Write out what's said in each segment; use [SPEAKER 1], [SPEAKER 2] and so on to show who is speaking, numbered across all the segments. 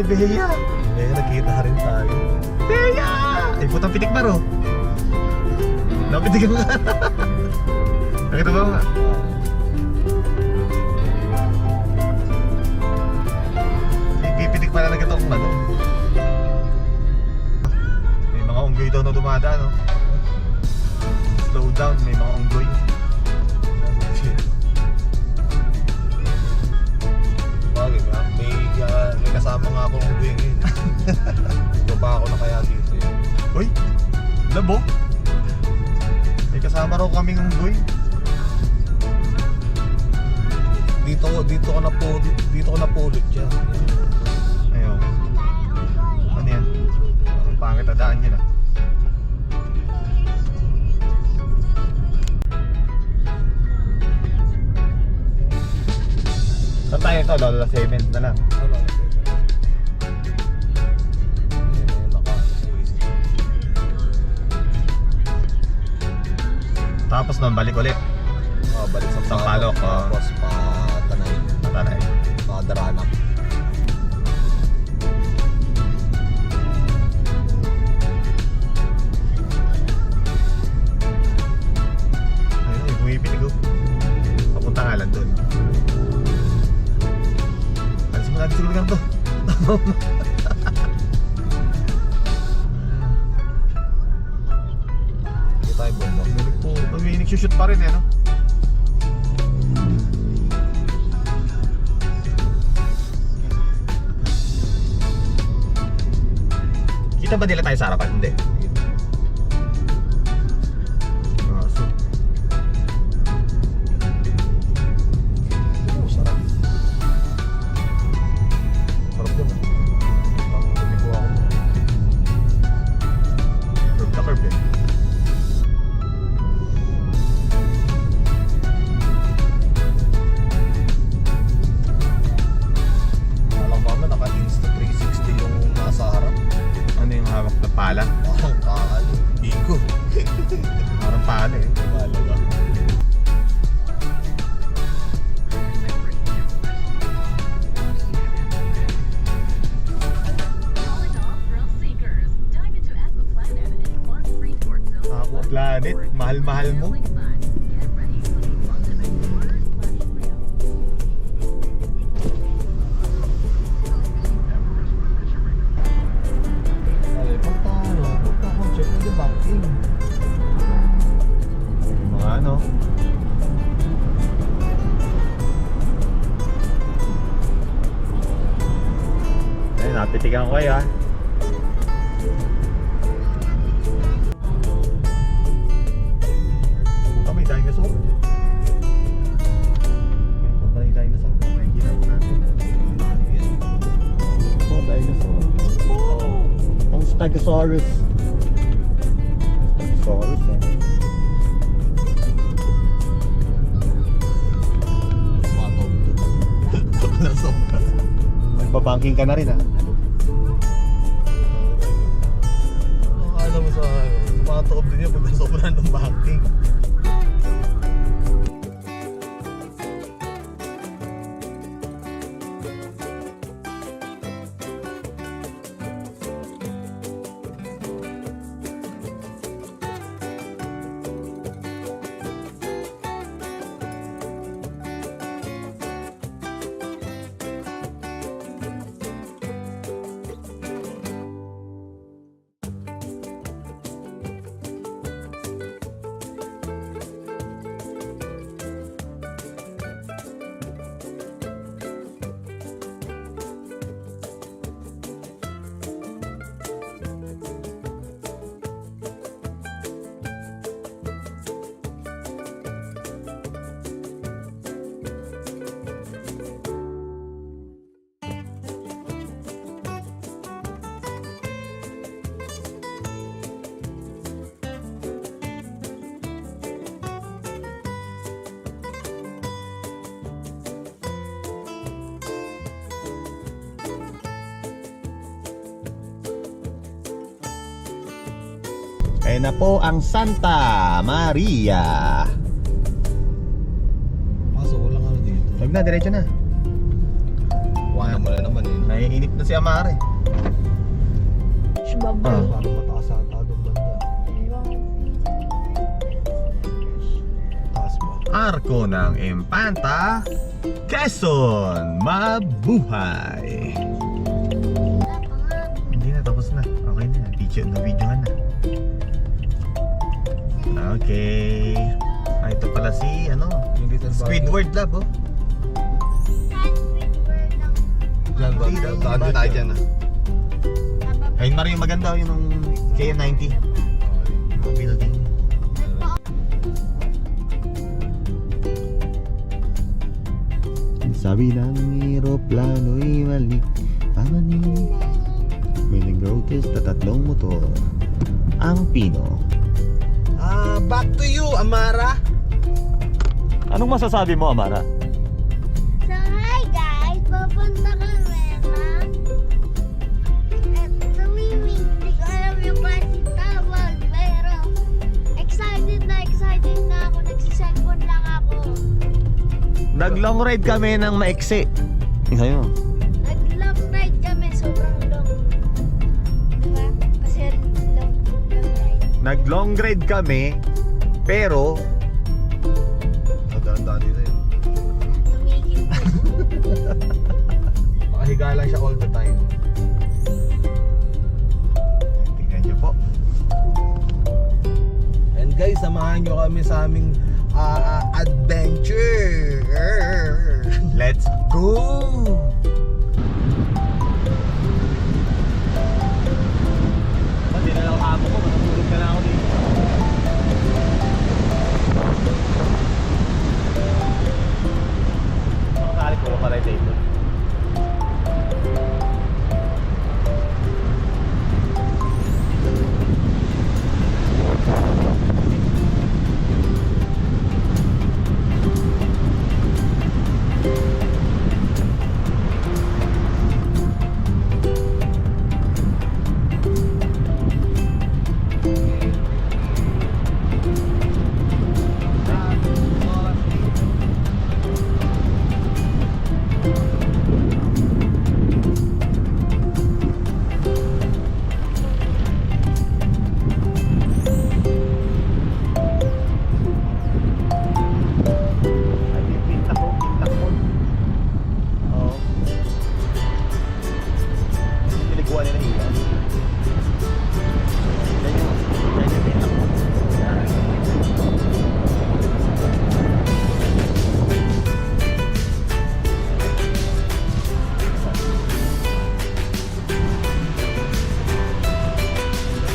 [SPEAKER 1] Bea!
[SPEAKER 2] Eh, nagkita rin tayo.
[SPEAKER 1] Bea! Ay, putang pitik baro. Napitik mo nga. Nakita ba nga? Pipitik pala na itong ano. May mga unggoy daw na dumadaan, no? Slow down, may mga unggoy.
[SPEAKER 2] Bagay nga, may kasama nga akong unggoy ngayon. Baba ako na kaya dito eh.
[SPEAKER 1] Uy! Labo! May kasama raw kaming unggoy.
[SPEAKER 2] Dito ko napulot siya.
[SPEAKER 1] Ayun. Ano yan? Ang pangit adaan yun ah. Saan tayo ito? Lola Cement na lang. Tapos nun, balik ulit.
[SPEAKER 2] Balik sa
[SPEAKER 1] Sampaloc,
[SPEAKER 2] tapos Patanay.
[SPEAKER 1] Matanay.
[SPEAKER 2] Daranak.
[SPEAKER 1] Ayun, yung bumipitig oh. Papunta nga lang dun. Alisin mo natin siguro lang to.
[SPEAKER 2] Hindi tayo bumok.
[SPEAKER 1] May nagsushoot pa rin eh, no? Kita ba nila tayo sa harapan? Hindi. So,
[SPEAKER 2] Sarap. Sarap yun ah. Pang tumiko ako.
[SPEAKER 1] curve na curve eh.
[SPEAKER 2] Alam mo naman, naka-insta 360 yung nasa harap.
[SPEAKER 1] Ano yung hawak na pala?
[SPEAKER 2] Parang kakalo. Bigo.
[SPEAKER 1] Parang pala eh.
[SPEAKER 2] Malaga.
[SPEAKER 1] Ako planet, mahal-mahal mo.
[SPEAKER 2] Ay, punta akong check na yung banking.
[SPEAKER 1] Mga ano. Ayun, napitigan ko kayo ah. Puta, may dinosaur. May dinosaur. May ginawa natin. Oh, dinosaur. Ang Stegosaurus. Stegosaurus eh.
[SPEAKER 2] Matog. Lasok.
[SPEAKER 1] Nagbabanking ka na rin ah.
[SPEAKER 2] Ano mo sa matog din yun pag nasobrahan ng banking.
[SPEAKER 1] Ayan na po ang Santa Maria.
[SPEAKER 2] Kaso walang ano dito.
[SPEAKER 1] Huwag na, diretso na.
[SPEAKER 2] Kuhanan mo na naman eh.
[SPEAKER 1] Naiinip na si Amare.
[SPEAKER 3] Babay.
[SPEAKER 2] Parang mataas ata doon banda. Taas ba?
[SPEAKER 1] Arko ng Impanta, Quezon, mabuhay! Hindi na, tapos na. Okay na, videohan na. Okay. Ah, ito pala si, ano,
[SPEAKER 2] Yung little bagyo.
[SPEAKER 1] Squidward Lab, oh.
[SPEAKER 2] Yan ba? Daan din tayo dyan ah.
[SPEAKER 1] Ayun, Mario, maganda yung KM90. Mga building. Sabi ng aeroplano'y malik pamanin. May nag-roadtest na 3 motor. Ang Pino.
[SPEAKER 2] Back to you, Amara.
[SPEAKER 1] Anong masasabi mo, Amara?
[SPEAKER 3] So hi guys, papunta kami na swimming. Hindi ko alam yung klase tawag, pero excited na ako. Nagsiselfon lang ako.
[SPEAKER 1] Nag-long ride kami ng maiksi. Sa'yo.
[SPEAKER 3] Nag-long ride kami, sobrang long. Diba? Kasi long ride.
[SPEAKER 1] Nag-long ride kami, pero
[SPEAKER 2] Daan dito yun.
[SPEAKER 3] Tumigil ko.
[SPEAKER 2] Makahiga lang siya all the time.
[SPEAKER 1] tingnan niyo po.
[SPEAKER 2] And guys, samahan nyo kami sa aming adventure.
[SPEAKER 1] Let's go! Pati na lang amo ko, matutulog na lang ako dito. Makakali ko pala yung table.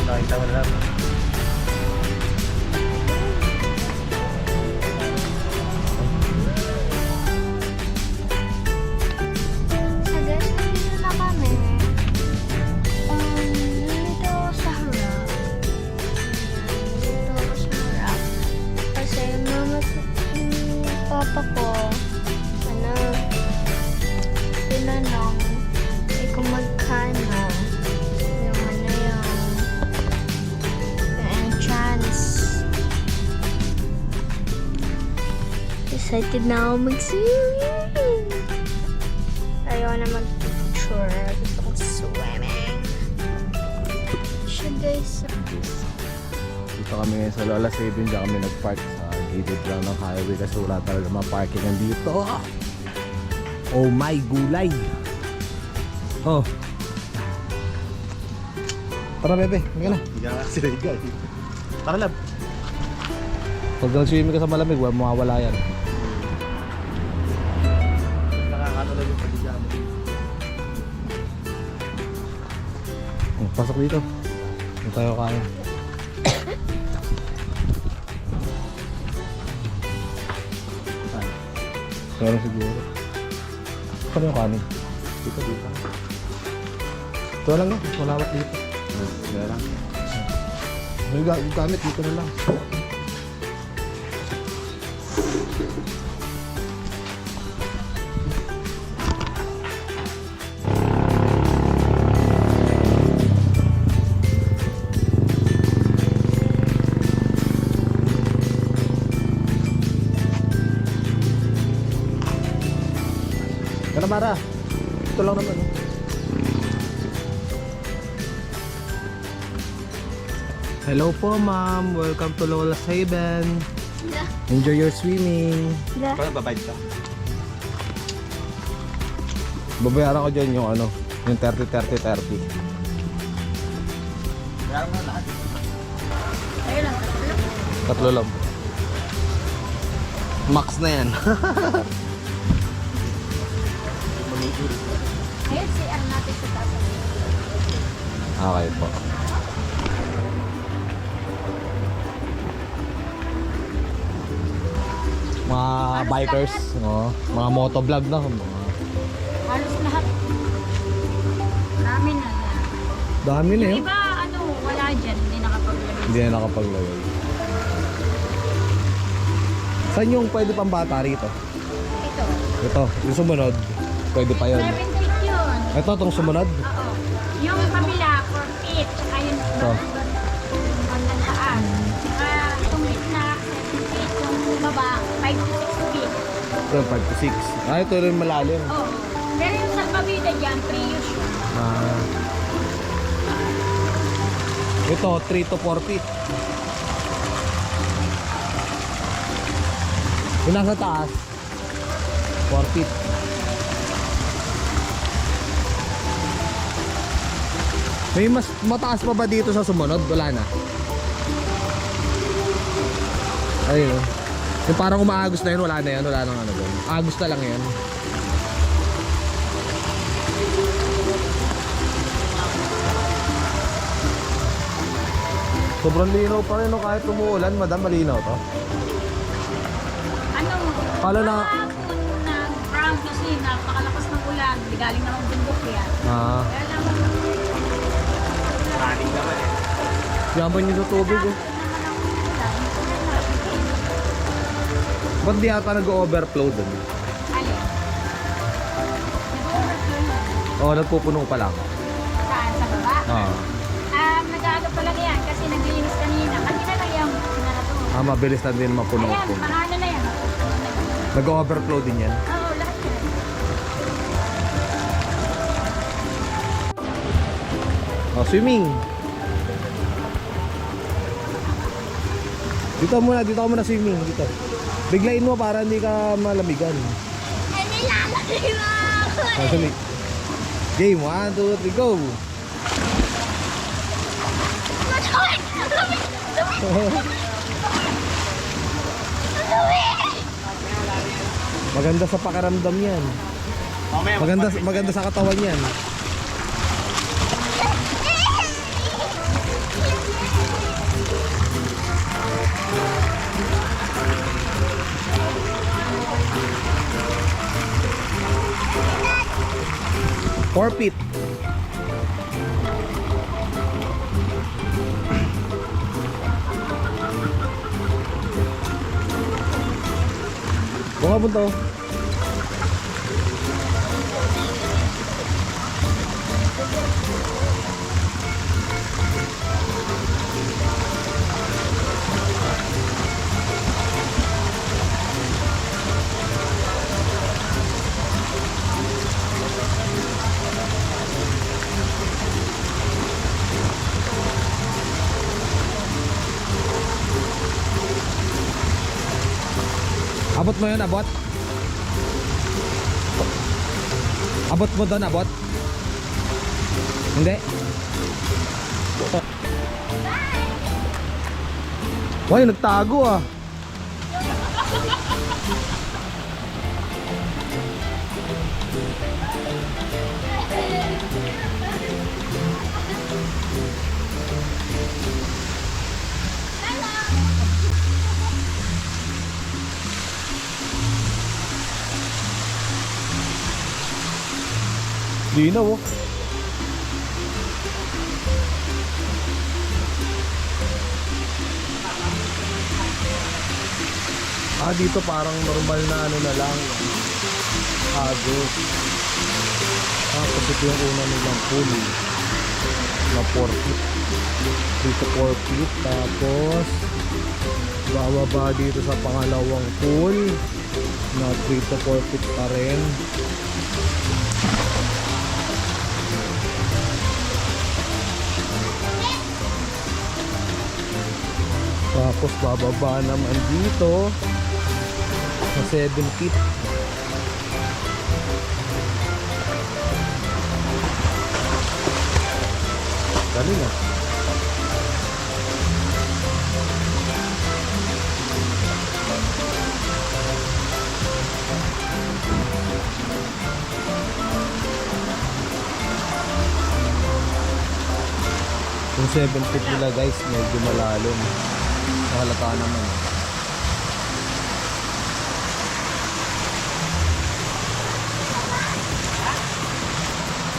[SPEAKER 1] Nakita mo na lang.
[SPEAKER 3] So guys, nandito na kami. Dito sa harap. Dito ako sa harap. Kasi papa ko, tinanong, kung magkano yung entrance. Excited na ako mag-swimming. Ayaw na mag-picture. Gusto ko swimming. Siya guys.
[SPEAKER 2] Dito kami ngayon sa Lola Sabin. Diyan kami nag-park sa gilid lang ng highway kasi wala talaga mga parkingan dito. Oh my gulay! Oh! Tara bebe, hindi ka na.
[SPEAKER 1] Hindi ka kasi naiga. Tara lab.
[SPEAKER 2] Pag nag-swimming ka sa malamig, mawawala yan.
[SPEAKER 1] Nakakatulog yung pag-jam.
[SPEAKER 2] Pasok dito. Hindi tayo kaya. Meron siguro. Saan yung kanin? Dito. Ito lang yun. Malawak dito.
[SPEAKER 1] Meron.
[SPEAKER 2] May gamit dito na lang. Mara, ito lang naman. Hello po ma'am, welcome to Lola's Haven. Enjoy your swimming.
[SPEAKER 1] Paano babayad ka?
[SPEAKER 2] Babayaran ko dyan yung ano, yung 30-30-30.
[SPEAKER 1] Kaya mo lahat.
[SPEAKER 3] Ayun lang, tatlo.
[SPEAKER 2] Tatlo lang po. Max na yan.
[SPEAKER 3] Ayun, CR natin sa taas.
[SPEAKER 2] Okay po. Mga bikers, no? Mga motovlog na.
[SPEAKER 3] Halos lahat. Marami na yan.
[SPEAKER 2] Dami na
[SPEAKER 3] Yung
[SPEAKER 2] yun.
[SPEAKER 3] iba, ano, wala dyan. Hindi nakapaglagay.
[SPEAKER 2] Hindi na nakapaglagay. Saan yung pwede pang bata rito?
[SPEAKER 3] Ito.
[SPEAKER 2] Ito, yung sumunod. Pwede pa yun.
[SPEAKER 3] 7 feet yun.
[SPEAKER 2] Ito, itong sumunod.
[SPEAKER 3] Oo. Yung kabila, 4 feet. Tsaka yung
[SPEAKER 2] Ito.
[SPEAKER 3] hanggang taas. Tsaka itong gitna, 7 feet. Yung baba, 5 to 6 feet.
[SPEAKER 2] Ito, 5 to 6. Ah, ito rin malalim.
[SPEAKER 3] Oo. Pero yung sa kabila dyan, 3 years yun.
[SPEAKER 2] Ah. Ito, 3 to 4 feet. Yung nasa taas, 4 feet. May mas mataas pa ba dito sa sumunod? Wala na. Ayun. Yung parang umaagos na yun, wala na yan. Wala nang ano doon. Agos na lang yan. Sobrang linaw pa rin no, kahit umuulan, madam, malinaw to.
[SPEAKER 3] Ano?
[SPEAKER 2] Kala na-
[SPEAKER 3] Kahapon nag-brown kasi napakalakas ng ulan. Di galing naman bundok yan.
[SPEAKER 2] Ah,
[SPEAKER 3] Kaya lang,
[SPEAKER 1] Maraming naman eh.
[SPEAKER 2] yaman yun sa tubig oh. Ba't di ata nag-overflow dun?
[SPEAKER 3] Ayun. Nag-overflow na.
[SPEAKER 2] Oo, nagpupuno pa lang.
[SPEAKER 3] Saan? Sa baba?
[SPEAKER 2] Ah,
[SPEAKER 3] Nag-aaga pa lang yan kasi naglinis kanina. Kanina lang yung sinarato.
[SPEAKER 2] mabilis na din
[SPEAKER 3] Ayan,
[SPEAKER 2] mapuno-puno.
[SPEAKER 3] mahana na yan.
[SPEAKER 2] Nag-overflow din yan.
[SPEAKER 3] Oo, lahat yan.
[SPEAKER 2] Oh, swimming. Dito ka muna swimming dito. Biglain mo para hindi ka malamigan.
[SPEAKER 3] Ay, nilalagay mo ako
[SPEAKER 2] Oh, dali. Game, 1, 2, 3, go! Maganda sa pakiramdam yan.
[SPEAKER 1] Mamaya
[SPEAKER 2] Maganda sa katawan yan. Forfeit. Buka mo to. Abot mo yun, abot? Abot mo doon, abot? Hindi? Why, nagtago ah. Linaw oh. Dito parang normal na ano na lang. Agos. Tapos ito yung una nilang pool. Na 4 feet. Dito 4 feet. Tapos bababa dito sa pangalawang pool. Na 3 to 4 feet pa rin. Tapos bababa naman dito sa 7 feet. Galing ah. Yung 7 feet nila guys, medyo malalim. Nahalata naman.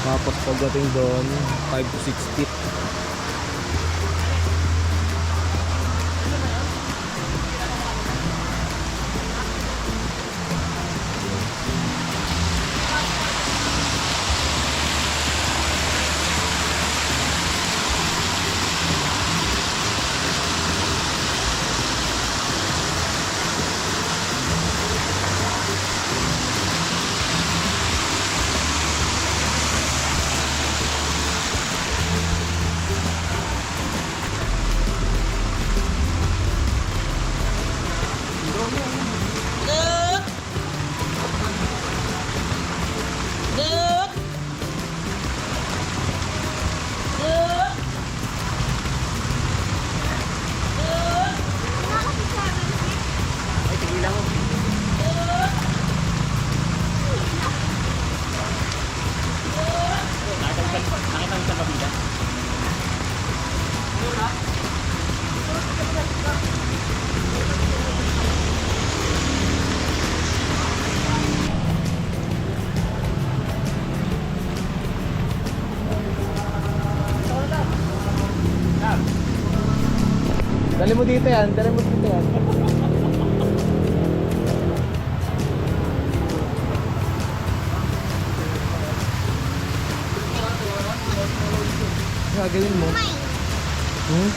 [SPEAKER 2] Tapos pagdating doon, 5 to 6 feet. Dali mo dito yan, dali mo dito yan. Gagawin mo? Hmm?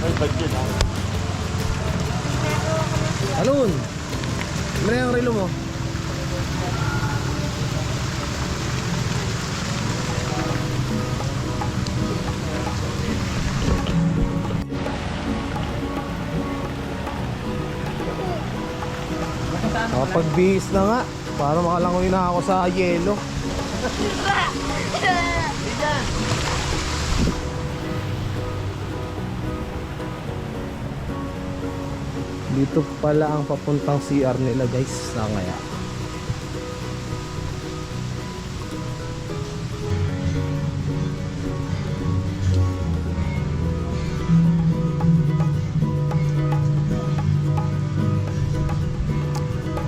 [SPEAKER 1] Ay, budget ah.
[SPEAKER 2] Alun! Ano yung relo mo? Pagbihis na nga para makalangoy na ako sa yelo. Dito pala ang papuntang CR nila guys sa ngaya.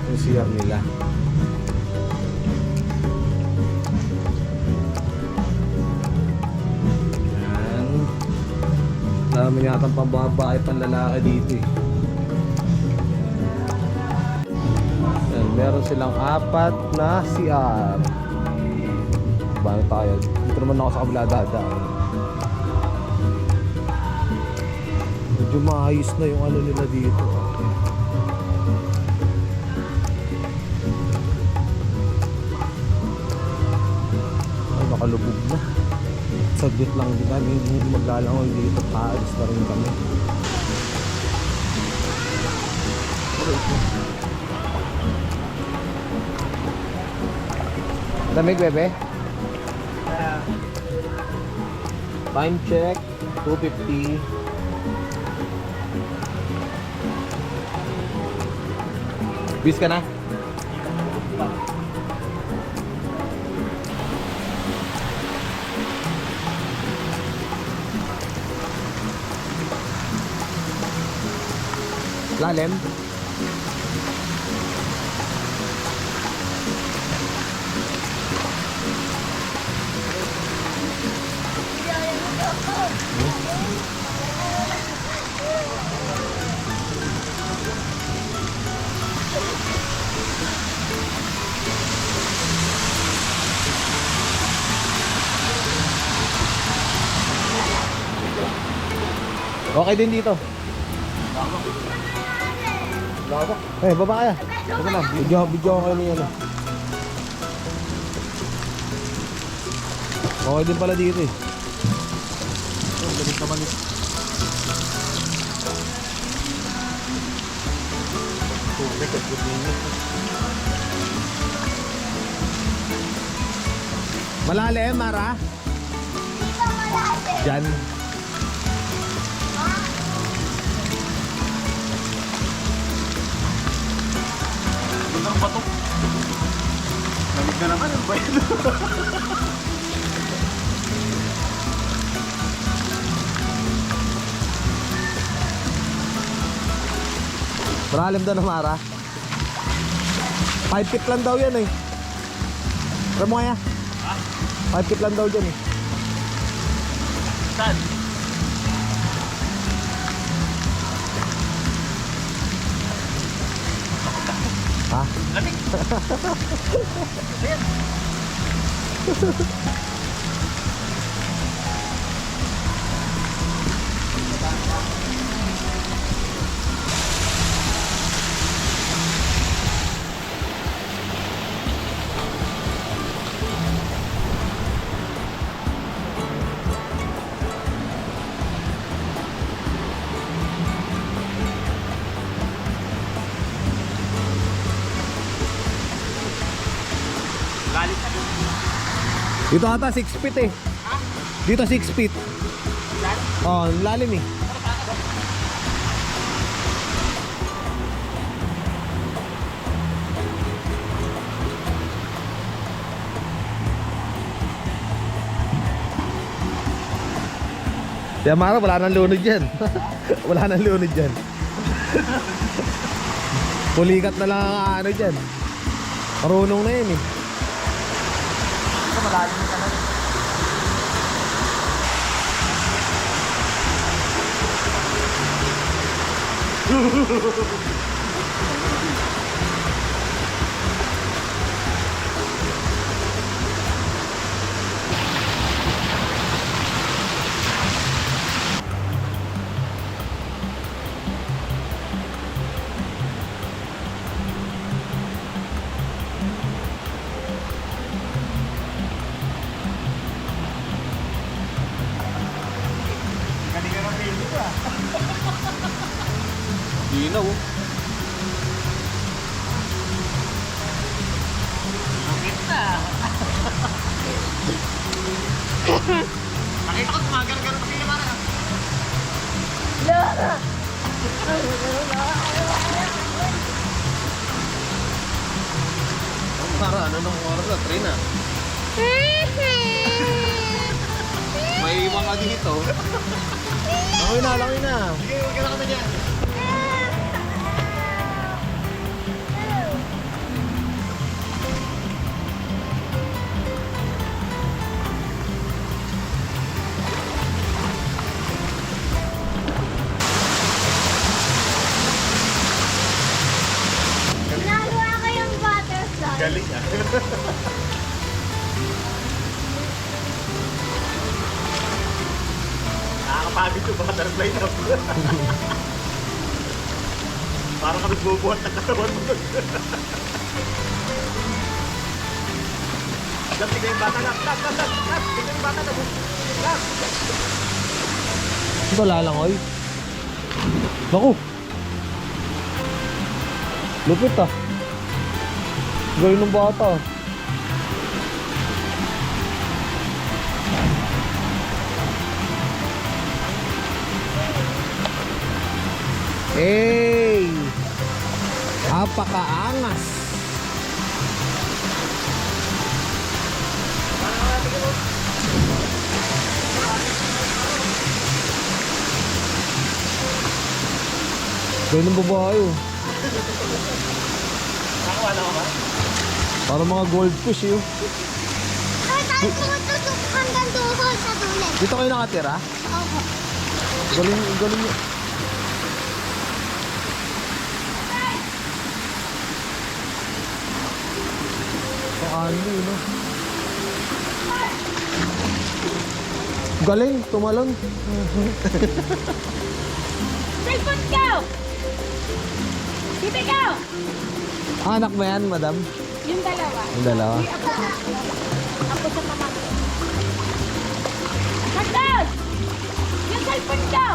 [SPEAKER 2] Yung CR nila. Yan. Dami yata pambabae panlalaki dito eh. Meron silang 4 na CR. Bago tayo. Dito naman ako sa kabila dadaan. Medyo maayos na yung ano nila dito. Ay, nakalubog na. Saglit lang din kami maglalangoy dito. Paalis na rin kami. Lamig, bebe? Time check, 2:50. Bis ka na? Lalim? Okay din dito. Lawak. Eh, baba kaya. Teka lang, video ko kayo niya. Okay din pala dito eh.
[SPEAKER 1] Ang galing naman ito. Tubig at guminis.
[SPEAKER 2] Malalim, Mara?
[SPEAKER 3] Dito malalim.
[SPEAKER 2] Diyan.
[SPEAKER 1] Ang bato. Lamig na naman. Ang bayad.
[SPEAKER 2] Malalim daw na, Mara. 5 feet lang daw yan eh. Alam mo kaya? 5 feet lang daw dyan eh.
[SPEAKER 1] Saan?
[SPEAKER 2] Ha?
[SPEAKER 1] Lamig. Lalit na.
[SPEAKER 2] Dito ata 6 feet eh. Dito 6 feet. Oh, lalim eh. Kaya Mara, wala nang lunod dyan. Wala nang lunod dyan. Pulikat na lang ang ano dyan. Marunong na yun eh.
[SPEAKER 1] Malalim na naman. Galing ka ng baby ko ah.
[SPEAKER 2] Dinaw.
[SPEAKER 1] Lupit na. Nakita ko gumagano-gano pa sila Mara.
[SPEAKER 3] Lara.
[SPEAKER 2] Mara, ano nung oras na? 3 na. May iwan ka dito. Langoy na, langoy na.
[SPEAKER 1] Sige, huwag ka na kami dyan.
[SPEAKER 3] Ginagawa ko yung butterfly.
[SPEAKER 1] Galing ah. Nakakapagod yung butterfly na. Parang kami bubuhat ng katawan mo. Lap, tignan yung bata. Lap. Tignan yung bata na. Lap.
[SPEAKER 2] Ito lalangoy. Naku. Lupit ah. Galing ng bata. Hey! Apakaangas. Galing ng babae oh.
[SPEAKER 1] Nakakuha na ako ba?
[SPEAKER 2] Para mga goldfish eh.
[SPEAKER 3] Ay, tayo tumutusok hanggang tuhod sa tulit.
[SPEAKER 2] Dito kayo nakatira?
[SPEAKER 3] Opo.
[SPEAKER 2] Galing nyo. Paano yun no? Galing, tumalon.
[SPEAKER 3] Cellphone ko! Ikaw!
[SPEAKER 2] Anak mo yan, madam?
[SPEAKER 3] Yung dalawa.
[SPEAKER 2] Yung dalawa?
[SPEAKER 3] Ako sa pamangkin. Hagdan! Yung cellphone ko!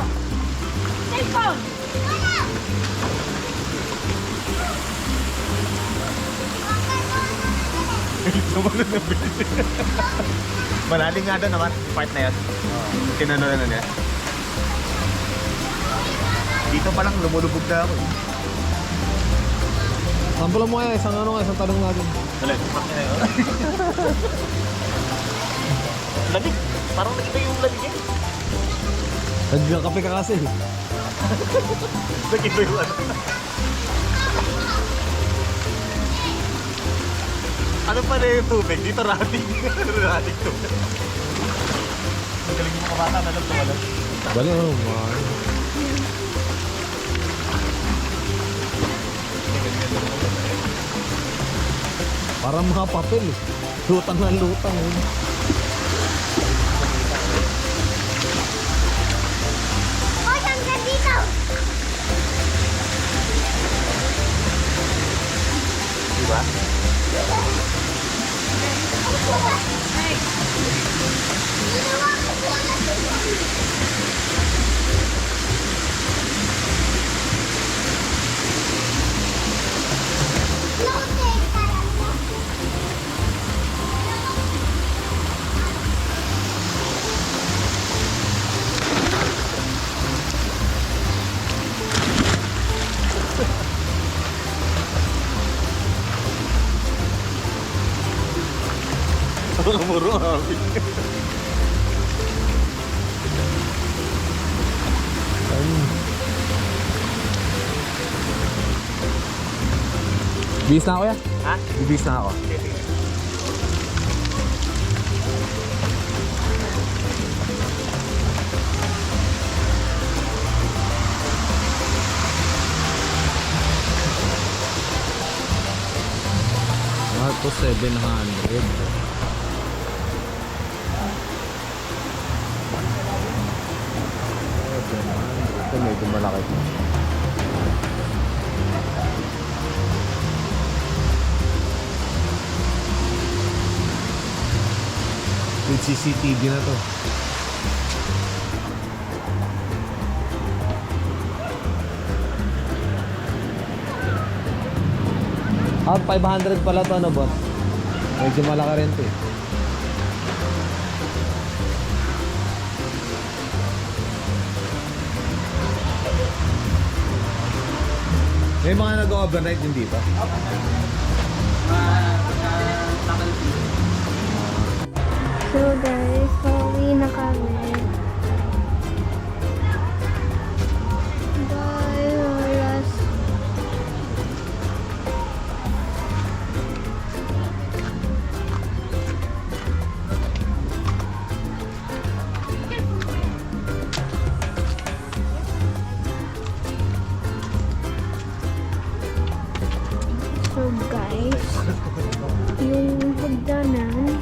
[SPEAKER 3] Cellphone!
[SPEAKER 1] Tumalun na bilis. Malalim nga doon naman, part na yan. Tinanong na niya. Dito pa lang lumulubog na ako.
[SPEAKER 2] Sampulan mo kaya, isang tanong natin.
[SPEAKER 1] Wala, part na yun. Lamig. Parang nagiba yung lamig eh.
[SPEAKER 2] Nagkakape ka kasi.
[SPEAKER 1] Nagiba yung ano. Ano pa na yung tubig? Dito rating. Rating tubig. Ang galing yung mga bata na lang tumalan.
[SPEAKER 2] Bali, oh, man. Parang mga papel eh. Lutang na lutang eh.
[SPEAKER 3] Hoy, hanggang dito!
[SPEAKER 1] Diba? Ang muro habi.
[SPEAKER 2] Bis na ako ya?
[SPEAKER 1] Ha?
[SPEAKER 2] Bibis na ako. Ito 700. Ito medyo malaki. With CCTV na to. Ah, 500 pala to, ano boss? Medyo malaki rin to eh. May mga nag-overnight din dito.
[SPEAKER 3] So guys, pauwi na kami. Dahil oras. So guys, yung hagdanan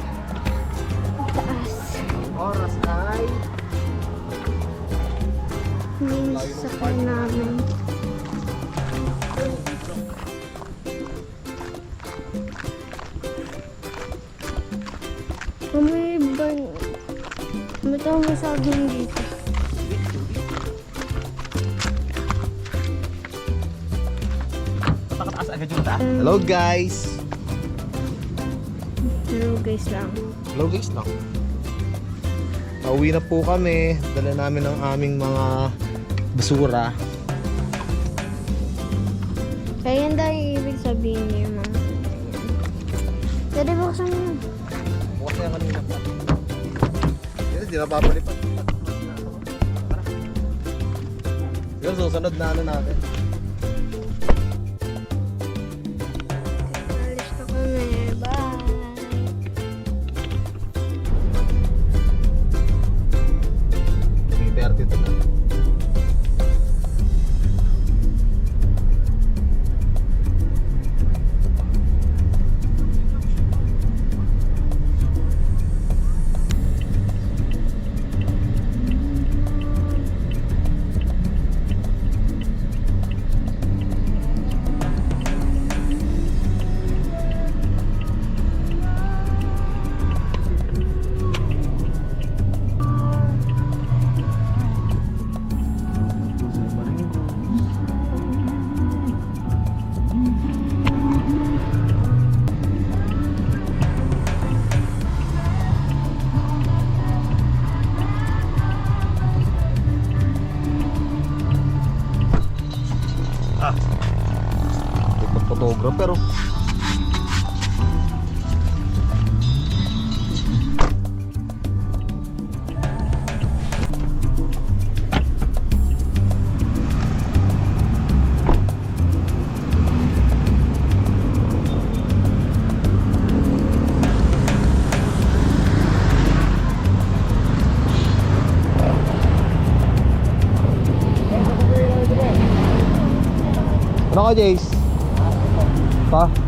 [SPEAKER 3] taas.
[SPEAKER 2] Oras ay
[SPEAKER 3] Yung sakay namin. May ban... Ba't ako masaging dito?
[SPEAKER 1] Pakataas agad yung taas.
[SPEAKER 2] Hello guys!
[SPEAKER 3] Hello guys lang.
[SPEAKER 2] Hello guys lang. Pauwi na po kami. Dala namin ang aming mga basura.
[SPEAKER 3] Kaya yan daw yung ibig sabihin niya mga. Pwede buksan mo yun.
[SPEAKER 2] Bukas na kanina pa. Hindi na papalipat. Yung susunod na ano natin.
[SPEAKER 3] Alis na kami. Bye!
[SPEAKER 2] May 32 na. sobra pero ano ka, Jace? Pa?